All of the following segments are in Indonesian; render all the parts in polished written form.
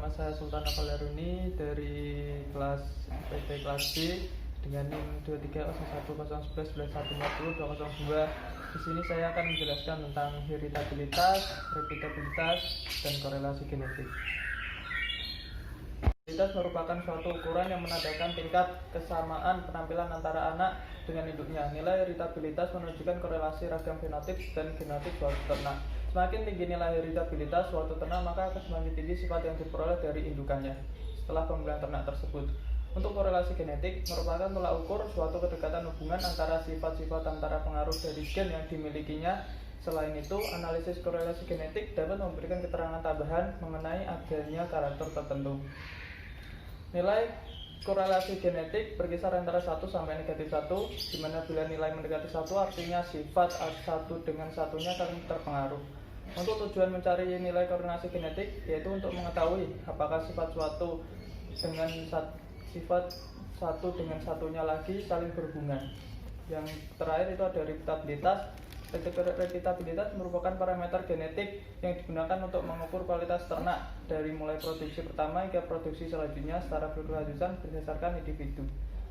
Nama saya Sultan Avaleruni dari kelas PT kelas B dengan NIM 2301011111402002. Di sini saya akan menjelaskan tentang heritabilitas, repeatabilitas, dan korelasi genetik. Heritabilitas merupakan suatu ukuran yang menandakan tingkat kesamaan penampilan antara anak dengan induknya. Nilai heritabilitas menunjukkan korelasi ragam fenotip dan genotip suatu ternak. Semakin tinggi nilai heritabilitas suatu ternak, maka akan semakin tinggi sifat yang diperoleh dari indukannya setelah pembelian ternak tersebut. Untuk korelasi genetik merupakan tolak ukur suatu kedekatan hubungan antara sifat-sifat antara pengaruh dari gen yang dimilikinya. Selain itu, analisis korelasi genetik dapat memberikan keterangan tambahan mengenai adanya karakter tertentu. Nilai korelasi genetik berkisar antara 1 sampai negatif 1, di mana bila nilai mendekati 1 artinya sifat satu dengan satunya saling terpengaruh. Untuk tujuan mencari nilai korelasi genetik yaitu untuk mengetahui apakah sifat suatu dengan sifat satu dengan satunya lagi saling berhubungan. Yang terakhir itu ada repeatabilitas. Repeatabilitas merupakan parameter genetik yang digunakan untuk mengukur kualitas ternak dari mulai produksi pertama hingga produksi selanjutnya secara berkelanjutan berdasarkan individu.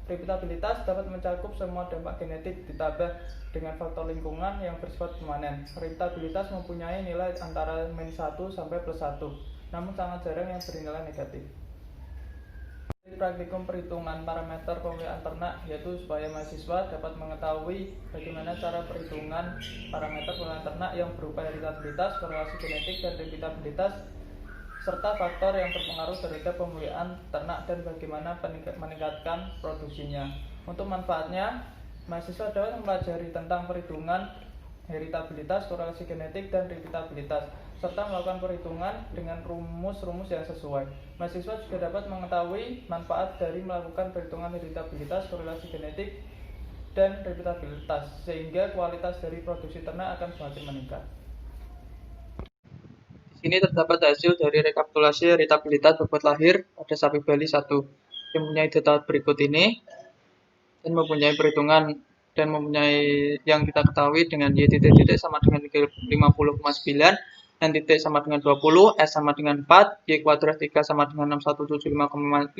Repeatabilitas dapat mencakup semua dampak genetik ditambah dengan faktor lingkungan yang bersifat permanen. Repeatabilitas mempunyai nilai antara -1 sampai +1, namun sangat jarang yang bernilai negatif. Praktikum perhitungan parameter pemeliharaan ternak yaitu supaya mahasiswa dapat mengetahui bagaimana cara perhitungan parameter pemeliharaan ternak yang berupa heritabilitas, korelasi genetik, dan repeatabilitas serta faktor yang berpengaruh terhadap pemeliharaan ternak dan bagaimana meningkatkan produksinya. Untuk manfaatnya, mahasiswa dapat mempelajari tentang perhitungan heritabilitas, korelasi genetik, dan repeatabilitas serta melakukan perhitungan dengan rumus-rumus yang sesuai. Mahasiswa juga dapat mengetahui manfaat dari melakukan perhitungan heritabilitas, korelasi genetik, dan repeatabilitas sehingga kualitas dari produksi ternak akan semakin meningkat. Di sini terdapat hasil dari rekapitulasi heritabilitas bobot lahir pada sapi Bali 1 yang mempunyai data berikut ini dan mempunyai perhitungan dan mempunyai yang kita ketahui dengan Y titik sama dengan 50,9, N titik sama dengan 20, S sama dengan 4, Y kuadrat 3 sama dengan 6175,51,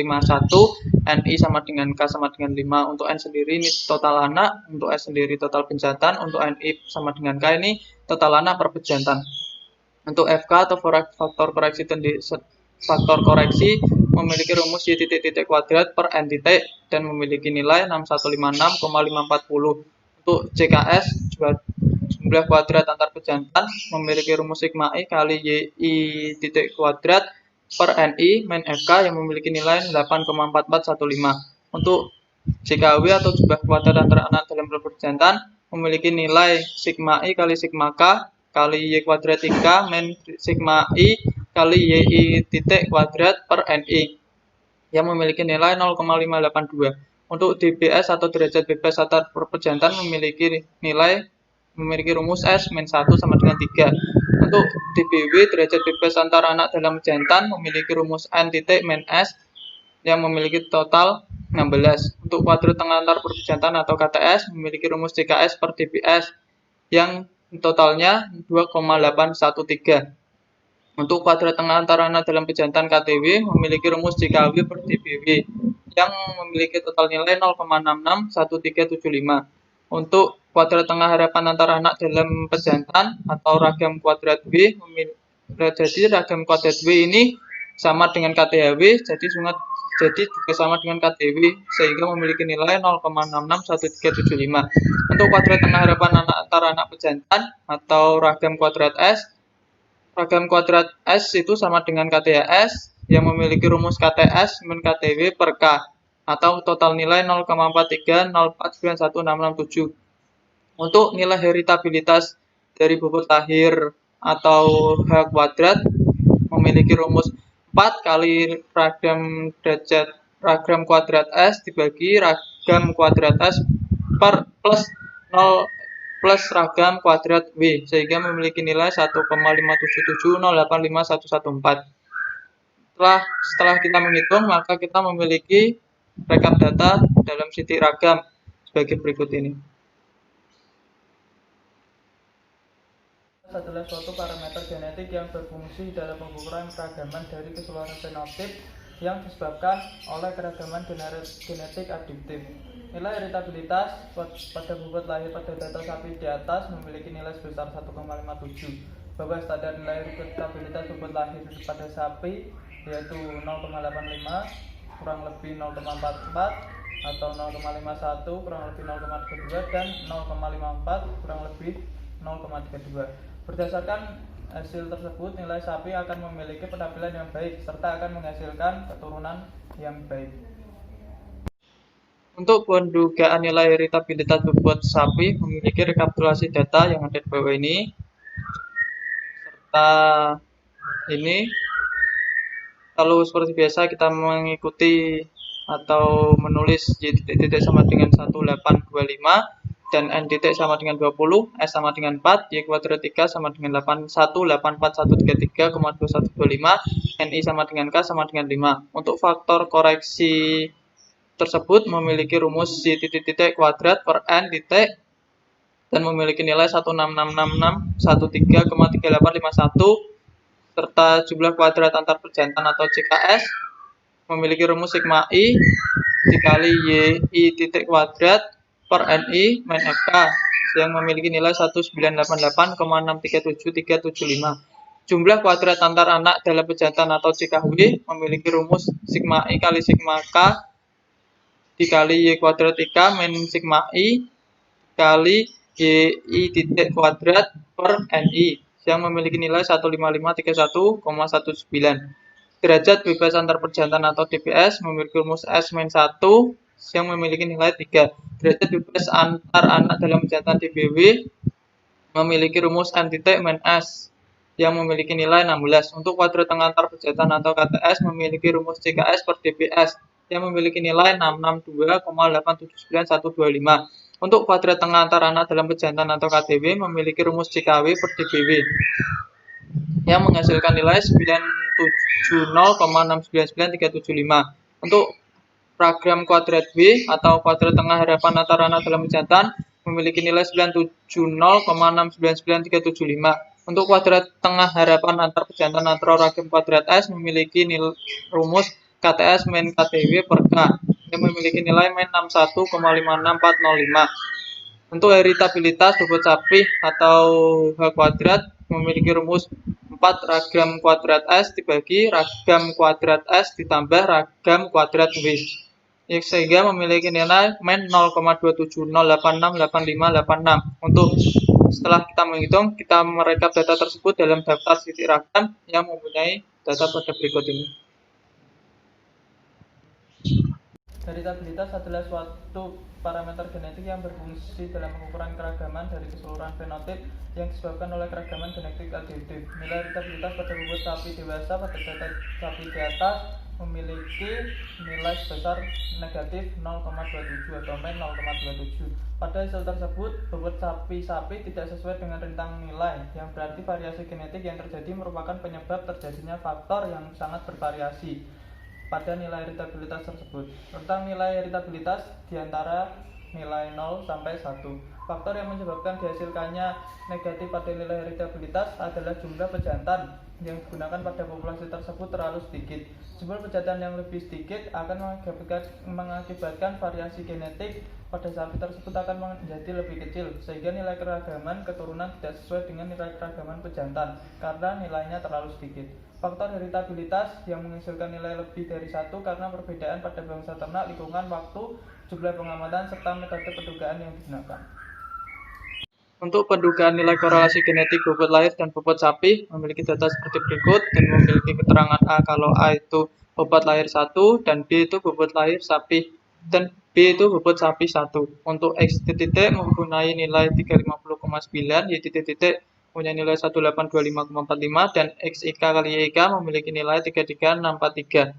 NI sama dengan K sama dengan 5. Untuk N sendiri ini total anak, untuk S sendiri total pejantan, untuk NI sama dengan K ini total anak per pejantan. Untuk FK atau faktor koreksi memiliki rumus Y titik kuadrat per N titik dan memiliki nilai 6156,540. Untuk JKS jumlah kuadrat antar pejantan memiliki rumus sigma I kali YI titik kuadrat per NI min FK yang memiliki nilai 8,4415. Untuk JKW atau jumlah kuadrat antara anak dalam pejantan memiliki nilai sigma I kali sigma K kali Y kuadrat 3 min sigma I kali YI titik kuadrat per NI yang memiliki nilai 0,582. Untuk DBS atau derajat bebas antar pejantan memiliki rumus S min 1 sama dengan 3. Untuk DBW derajat bebas antara anak dalam jantan memiliki rumus N titik min S yang memiliki total 16. Untuk kuadrat tengah antar perpejantan atau KTS memiliki rumus DKS per DBS yang totalnya 2,813. Untuk kuadrat tengah antara anak dalam pejantan KTW memiliki rumus DKW per DBW yang memiliki total nilai 0,661375. Untuk kuadrat tengah harapan antara anak dalam pejantan atau ragam kuadrat W, jadi ragam kuadrat W ini sama dengan KTHW, jadi juga sama dengan KTW sehingga memiliki nilai 0,661375. Untuk kuadrat tengah harapan antara anak pejantan atau ragam kuadrat S itu sama dengan KTHS yang memiliki rumus KTS min KTW per K atau total nilai 0,43049167. Untuk nilai heritabilitas dari bobot lahir atau H kuadrat memiliki rumus 4 kali ragam kuadrat S dibagi ragam kuadrat S plus 0 plus ragam kuadrat W sehingga memiliki nilai 1,577085114. Setelah kita menghitung, maka kita memiliki rekap data dalam titik ragam sebagai berikut ini. adalah suatu parameter genetik yang berfungsi dalam pengukuran keragaman dari keseluruhan fenotip yang disebabkan oleh keragaman genetik adiktif. Nilai heritabilitas pada bobot lahir pada data sapi di atas memiliki nilai sebesar 1,57, bahwa standar nilai heritabilitas bobot lahir pada sapi yaitu 0,85 kurang lebih 0,44 atau 0,51 kurang lebih 0,32 dan 0,54 kurang lebih 0,32. Berdasarkan hasil tersebut, nilai sapi akan memiliki penampilan yang baik serta akan menghasilkan keturunan yang baik. Untuk pendugaan nilai heritabilitas bobot sapi memiliki rekapitulasi data yang ada di bawah ini, serta ini. Lalu seperti biasa kita mengikuti atau menulis Y titik sama dengan 1825 dan N titik sama dengan 20, S sama dengan 4, Y kuadrat 3 sama dengan 8184133,2125, NI sama dengan K sama dengan 5. Untuk faktor koreksi tersebut memiliki rumus Y titik kuadrat per N titik dan memiliki nilai 1666613,3851 serta jumlah kuadrat antar perjantan atau JKS memiliki rumus sigma I dikali YI titik kuadrat per NI min FK yang memiliki nilai 1988,637,375. Jumlah kuadrat antar anak dalam pejantan atau JKW memiliki rumus sigma I kali sigma K dikali Y kuadrat IK min sigma I kali YI titik kuadrat per NI yang memiliki nilai 15531,19. Derajat bebas antar perjantan atau DBS memiliki rumus S-1 yang memiliki nilai 3. Derajat bebas antar anak dalam pejantan DBW memiliki rumus N titik min S yang memiliki nilai 16. Untuk kuadrat tengah antar pejantan atau KTS memiliki rumus CKS per DBS yang memiliki nilai 662,879125. Untuk kuadrat tengah antar anak dalam pejantan atau KDW memiliki rumus CKW per DBW yang menghasilkan nilai 970,699375. Untuk program kuadrat W atau kuadrat tengah harapan antar anak dalam pejantan memiliki nilai 970,699375. Untuk kuadrat tengah harapan antar pejantan atau ragam kuadrat S memiliki rumus KTS min KTW per K yang memiliki nilai min 61,56405. Untuk heritabilitas bobot sapi atau H kuadrat memiliki rumus 4 ragam kuadrat S dibagi ragam kuadrat S ditambah ragam kuadrat W sehingga memiliki nilai min 0,270868586. Untuk setelah kita menghitung, kita merekap data tersebut dalam daftar titik ragam yang mempunyai data pada berikut ini. Heritabilitas adalah suatu parameter genetik yang berfungsi dalam pengukuran keragaman dari keseluruhan fenotip yang disebabkan oleh keragaman genetik adiktif. Nilai heritabilitas pada bobot sapi dewasa pada data sapi di atas memiliki nilai sebesar negatif 0,27 atau min 0,27. Pada hasil tersebut, bobot sapi-sapi tidak sesuai dengan rentang nilai, yang berarti variasi genetik yang terjadi merupakan penyebab terjadinya faktor yang sangat bervariasi pada nilai heritabilitas tersebut. Rentang nilai heritabilitas diantara nilai 0 sampai 1. Faktor yang menyebabkan dihasilkannya negatif pada nilai heritabilitas adalah jumlah pejantan yang digunakan pada populasi tersebut terlalu sedikit. Jumlah pejantan yang lebih sedikit akan mengakibatkan variasi genetik pada sapi tersebut akan menjadi lebih kecil, sehingga nilai keragaman keturunan tidak sesuai dengan nilai keragaman pejantan karena nilainya terlalu sedikit. Faktor heritabilitas yang menghasilkan nilai lebih dari 1 karena perbedaan pada bangsa ternak, lingkungan, waktu, jumlah pengamatan, serta metode pendugaan yang digunakan. Untuk pendugaan nilai korelasi genetik bobot lahir dan bobot sapi memiliki data seperti berikut dan memiliki keterangan A kalau A itu bobot lahir 1 dan B itu bobot lahir sapi dan B itu bobot sapi 1. Untuk X titik mempunyai nilai 350,9, Y titik punya nilai 1825,45 dan XIK kali YIK memiliki nilai 33643.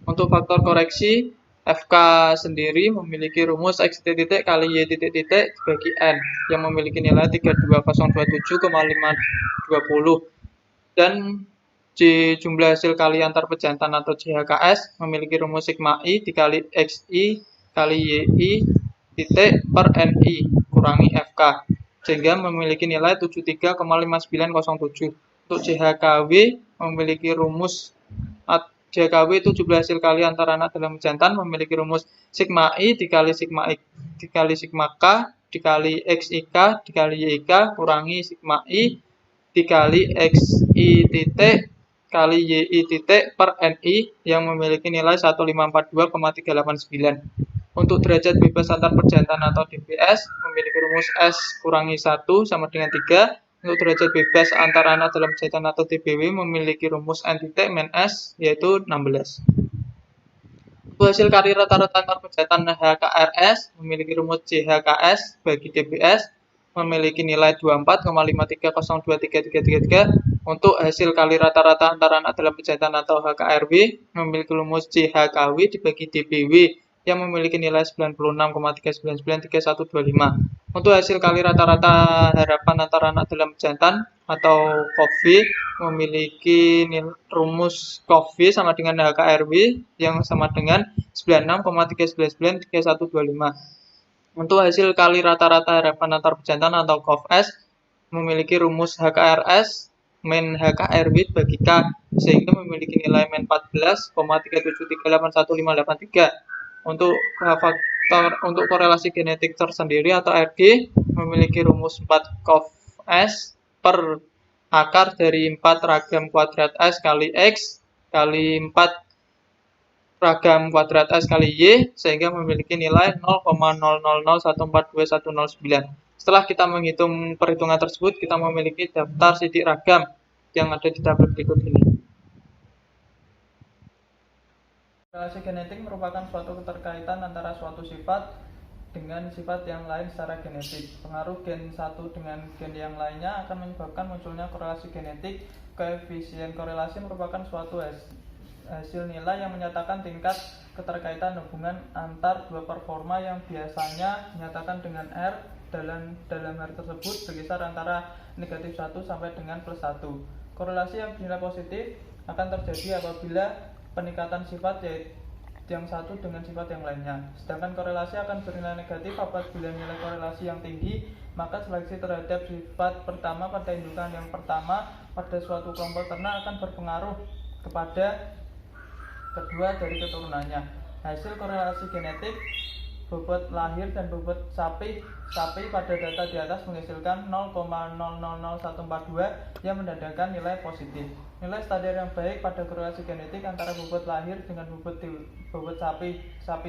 Untuk faktor koreksi, FK sendiri memiliki rumus X titik kali Y titik dibagi N yang memiliki nilai 32027,520 dan J jumlah hasil kali antar pejantan atau JHKS memiliki rumus sigma I dikali XI kali YI titik per NI kurangi FK, sehingga memiliki nilai 73,5907. Untuk JHKW memiliki rumus JHKW itu jumlah hasil kali antara anak dalam jantan memiliki rumus sigma I dikali sigma X dikali sigma K dikali XIK dikali YIK kurangi sigma I dikali XI titik kali YI titik per NI yang memiliki nilai 1542,389. Untuk derajat bebas antar perjantan atau DBS memiliki rumus S kurangi 1 sama dengan 3. Untuk derajat bebas antara anak dalam jantan atau DBW memiliki rumus N titik min S yaitu 16. Untuk hasil kali rata-rata antar perjantan HKRS memiliki rumus JHKS bagi DBS memiliki nilai 24,53023333. Untuk hasil kali rata-rata antara anak dalam perjantan atau HKRW memiliki rumus JHKW dibagi DBW yang memiliki nilai 96,3993125. Untuk hasil kali rata-rata harapan antara anak dalam jantan atau COV memiliki rumus COV sama dengan HKRW yang sama dengan 96,3993125. Untuk hasil kali rata-rata harapan antar perjantan atau COV-S memiliki rumus HKRS min HKRW bagi K sehingga memiliki nilai min 14,3738153. Untuk korelasi genetik tersendiri atau RG memiliki rumus 4 COV-S per akar dari 4 ragam kuadrat S kali X kali 4 ragam kuadrat S kali Y sehingga memiliki nilai 0,0001421009. Setelah kita menghitung perhitungan tersebut, kita memiliki daftar sidik ragam yang ada di tabel berikut ini. Korelasi genetik merupakan suatu keterkaitan antara suatu sifat dengan sifat yang lain secara genetik. Pengaruh gen satu dengan gen yang lainnya akan menyebabkan munculnya korelasi genetik. Koefisien korelasi merupakan suatu hasil nilai yang menyatakan tingkat keterkaitan hubungan antar dua performa yang biasanya dinyatakan dengan R. Dalam R tersebut berkisar antara negatif 1 sampai dengan plus 1. Korelasi yang bernilai positif akan terjadi apabila peningkatan sifat yaitu yang satu dengan sifat yang lainnya. Sedangkan korelasi akan bernilai negatif apabila nilai korelasi yang tinggi, maka seleksi terhadap sifat pertama pada indukan yang pertama pada suatu kelompok ternak akan berpengaruh kepada kedua dari keturunannya. Hasil korelasi genetik bobot lahir dan bobot sapi pada data di atas menghasilkan 0,000142 yang menandakan nilai positif. Nilai standar yang baik pada korelasi genetik antara bobot lahir dengan bobot sapi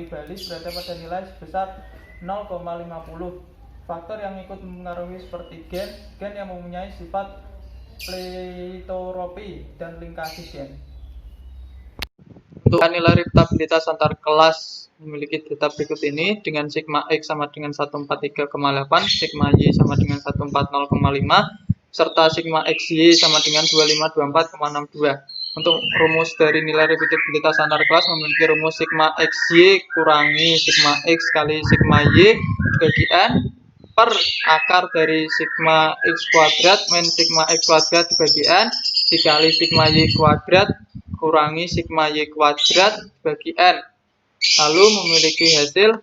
Bali berada pada nilai sebesar 0,50. Faktor yang ikut mempengaruhi seperti gen yang mempunyai sifat pleitoropi dan linkasi gen. Untuk nilai repeatabilitas antar kelas memiliki data berikut ini dengan sigma X sama dengan 143,8, sigma Y sama dengan 140,5, serta sigma XY sama dengan 2524,62. Untuk rumus dari nilai repeatabilitas antar kelas memiliki rumus sigma XY kurangi sigma X kali sigma Y dibagi N per akar dari sigma X kuadrat min sigma X kuadrat dibagi N dikali sigma Y kuadrat kurangi sigma Y kuadrat dibagi N. Lalu memiliki hasil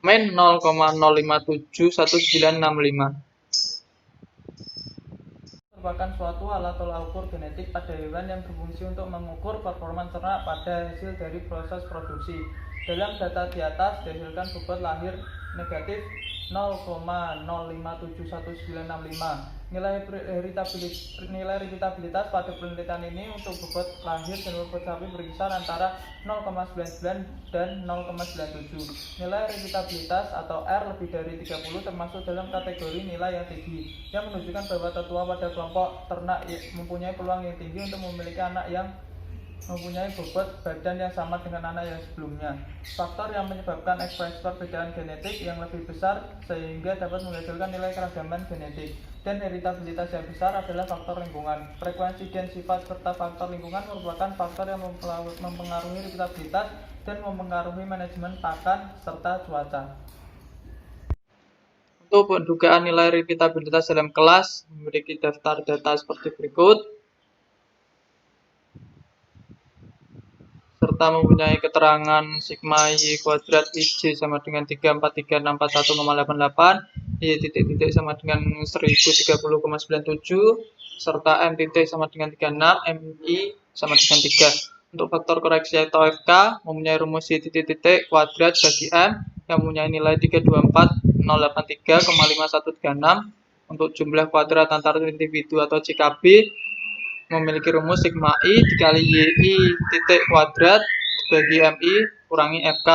min 0,057195. Merupakan suatu alat tolak ukur genetik pada hewan yang berfungsi untuk mengukur performa ternak pada hasil dari proses produksi. Dalam data di atas dihasilkan bobot lahir negatif 0,057195. Nilai repeatabilitas pada penelitian ini untuk bobot lahir dan bobot sapi berkisar antara 0,99 dan 0,97. Nilai repeatabilitas atau R lebih dari 30 termasuk dalam kategori nilai yang tinggi, yang menunjukkan bahwa tetua pada kelompok ternak mempunyai peluang yang tinggi untuk memiliki anak yang mempunyai bobot badan yang sama dengan anak yang sebelumnya. Faktor yang menyebabkan ekspresi perbedaan genetik yang lebih besar sehingga dapat menghasilkan nilai keragaman genetik. Dan heritabilitas yang besar adalah faktor lingkungan. Frekuensi gen sifat serta faktor lingkungan merupakan faktor yang mempengaruhi heritabilitas dan mempengaruhi manajemen pakan serta cuaca. Untuk pendugaan nilai repeatabilitas dalam kelas memiliki daftar data seperti berikut. serta mempunyai keterangan sigma Y kuadrat IJ sama dengan 343.641,88, Y titik-titik sama dengan 1030,97, serta M titik sama dengan 36, MI sama dengan 3. Untuk faktor koreksi atau FK mempunyai rumus Y titik-titik kuadrat bagi M yang mempunyai nilai 324.083,5136. Untuk jumlah kuadrat antar individu atau JKB memiliki rumus sigma I dikali YI titik kuadrat bagi MI kurangi FK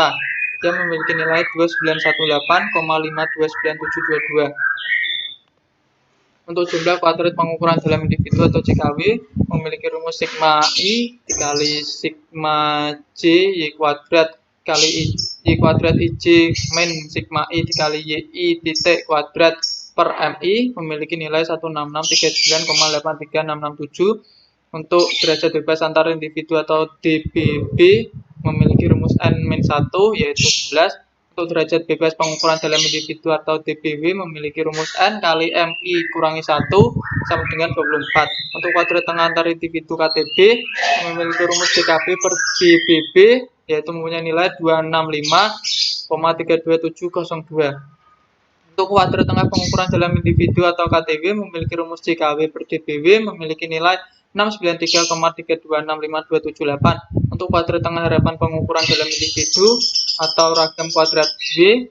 yang memiliki nilai 2918,529722. Untuk jumlah kuadrat pengukuran dalam individu atau JKW memiliki rumus sigma I dikali sigma J Y kuadrat kali Y kuadrat IJ min sigma I dikali YI titik kuadrat per MI memiliki nilai 16639,83667. Untuk derajat bebas antar individu atau DBB memiliki rumus N-1 yaitu 11. Untuk derajat bebas pengukuran dalam individu atau DBW memiliki rumus N kali MI kurangi 1 sama dengan 24. Untuk kuadrat tengah antar individu KTB memiliki rumus DKB per DBB yaitu mempunyai nilai 265,32702. Untuk kuadrat tengah pengukuran dalam individu atau KTW memiliki rumus JKW per DBW memiliki nilai 693,3265278. Untuk kuadrat tengah harapan pengukuran dalam individu atau ragam kuadrat W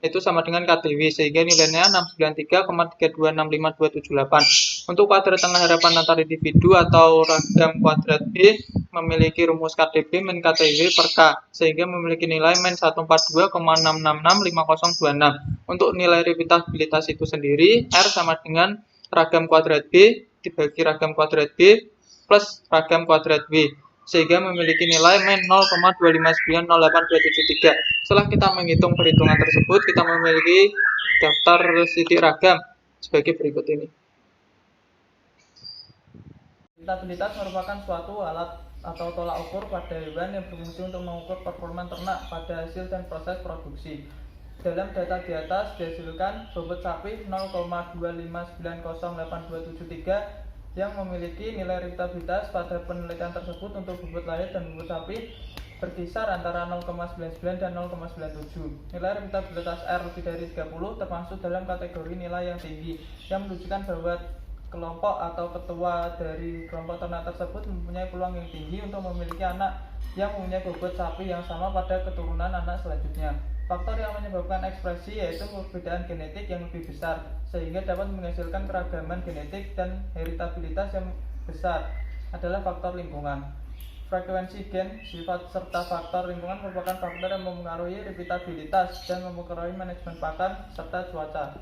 itu sama dengan KTW sehingga nilainya 693,3265278. Untuk kuadrat tengah harapan antar individu atau ragam kuadrat B memiliki rumus KTB min KTW per K sehingga memiliki nilai min 142,6665026. Untuk nilai repeatabilitas itu sendiri R sama dengan ragam kuadrat B dibagi ragam kuadrat B plus ragam kuadrat B sehingga memiliki nilai min 0,2590823. Setelah kita menghitung perhitungan tersebut, kita memiliki daftar titik ragam sebagai berikut ini. Repeatabilitas merupakan suatu alat atau tolak ukur pada hewan yang berfungsi untuk mengukur performa ternak pada hasil dan proses produksi. Dalam data di atas dihasilkan bobot sapi 0,2590823 yang memiliki nilai repeatabilitas pada penelitian tersebut untuk bobot lahir dan bobot sapi berkisar antara 0,99 dan 0,97. Nilai repeatabilitas R lebih dari 30 termasuk dalam kategori nilai yang tinggi, yang menunjukkan bahwa kelompok atau ketua dari kelompok ternak tersebut mempunyai peluang yang tinggi untuk memiliki anak yang mempunyai bobot sapi yang sama pada keturunan anak selanjutnya. Faktor yang menyebabkan ekspresi yaitu perbedaan genetik yang lebih besar, sehingga dapat menghasilkan keragaman genetik dan heritabilitas yang besar adalah faktor lingkungan. Frekuensi gen, sifat serta faktor lingkungan merupakan faktor yang mempengaruhi repeatabilitas dan mempengaruhi manajemen pakan serta cuaca.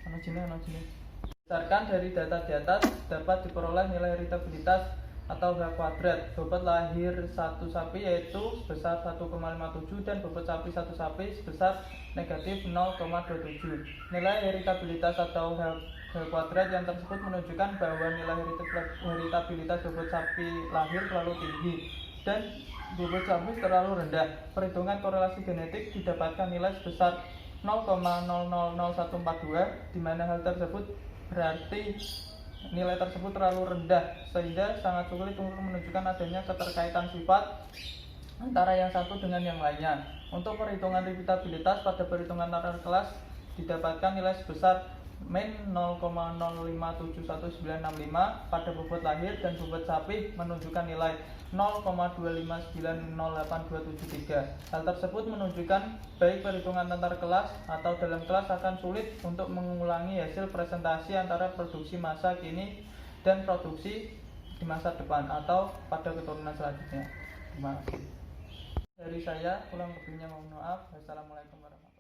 Berdasarkan dari data di atas dapat diperoleh nilai repeatabilitas atau H kuadrat bobot lahir satu sapi yaitu sebesar 1,57 dan bobot sapi satu sapi sebesar negatif 0,27. Nilai heritabilitas atau H kuadrat yang tersebut menunjukkan bahwa nilai heritabilitas bobot sapi lahir terlalu tinggi dan bobot sapi terlalu rendah. Perhitungan korelasi genetik didapatkan nilai sebesar 0,000142 di mana hal tersebut berarti nilai tersebut terlalu rendah sehingga sangat sulit untuk menunjukkan adanya keterkaitan sifat antara yang satu dengan yang lainnya. Untuk perhitungan repeatabilitas pada perhitungan antar kelas didapatkan nilai sebesar min 0,057195 pada bobot lahir dan bobot sapi menunjukkan nilai 0,2590823. Hal tersebut menunjukkan baik perhitungan antar kelas atau dalam kelas akan sulit untuk mengulangi hasil presentasi antara produksi masa kini dan produksi di masa depan atau pada keturunan selanjutnya. Terima kasih. Dari saya, kurang lebihnya mohon maaf. Wassalamualaikum warahmatullahi wabarakatuh.